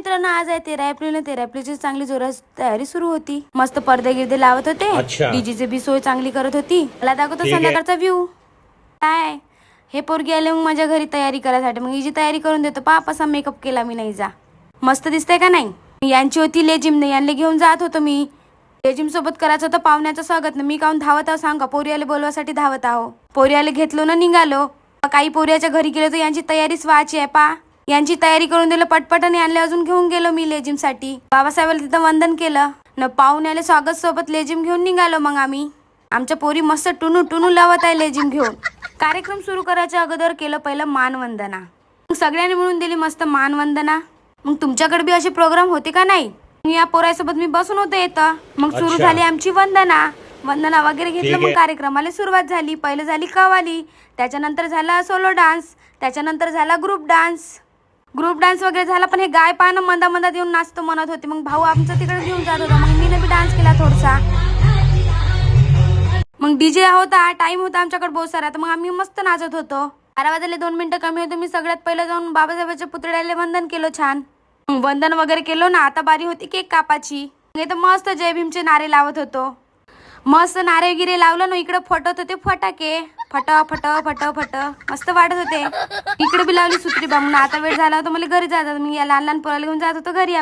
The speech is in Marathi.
मित्रांनो, आज आहे 13 एप्रिल. 13 एप्रिलची चांगली जोरात तयारी सुरू होती. मस्त पडदे गिरदे लावत होते. डीजेची बी सोय चांगली करत होती. मला दाखवतो संध्याकाळचा व्ह्यू. काय हे पोरगी आले मग माझ्या घरी तयारी करायसाठी. मग हिची तयारी करून देतो. पाप असा मेकअप केला मी. नाही जा मस्त दिसतंय का नाही. यांची होती लेजिम. यांना घेऊन जात होतो मी. लेजिम सोबत करायचं होतं पाहुण्याचं स्वागत. मी काहून धावत आहो सांगा. पोरी आले बोलवासाठी धावत आहो. पोरी आले घेतलो ना निघालो. काही पोरीच्या घरी गेलो तर यांची तयारीच व्हायची आहे. पा यांची तयारी करून दिलं पटपट आणि आणले. अजून घेऊन गेलो मी लेजिम साठी. बाबासाहेबाला तिथं वंदन केलं न पाहुण्याला स्वागत सोबत लेजिम घेऊन निघालो. मग आम्ही आमच्या पोरी मस्त टुनू टुनू लावत आहे लेजिम घेऊन. कार्यक्रम सुरू करायच्या अगोदर केलं पहिलं मानवंदना. मग सगळ्यांनी मिळून दिली मस्त मानवंदना. मग तुमच्याकडे बी असे प्रोग्राम होते का नाही. या पोरासोबत मी बसून होते येतं. मग सुरू झाली आमची वंदना वगैरे घेतलं. मग कार्यक्रमाला सुरुवात झाली. पहिलं झाली कव्वाली, त्याच्यानंतर झाला सोलो डान्स, त्याच्यानंतर झाला ग्रुप डान्स वगैरे झाला. पण हे गाय पाहणं मंदा मंदात येऊन नाचतो म्हणत होते. मग भाऊ आमचं तिकडे घेऊन जात होता. मग मीने बी डान्स केला थोडासा. मग डीजे होता. टाइम होता आमच्याकडे बहुत सारा. तर मग आम्ही मस्त नाचत होतो. 12 वाजले 2 मिनिटं कमी होते. मी सगळ्यात पहिलं जाऊन बाबासाहेबांच्या पुतळ्याला वंदन केलं छान. वंदन वगैरे केलं ना. आता बारी होती केक कापाची. इथं मस्त जय भीमचे नारे लावत होतो. मस्त नारे गिरे लावलं ना. इकडे फटत होते फटाके. फट फट फट फट मस्त वाटत होते. इकडे बी लावली सुत्री बामून. आता वेळ झाला होता मला घरी जायचं. मी या लहान लहान पोराला घेऊन जात होतो घरी.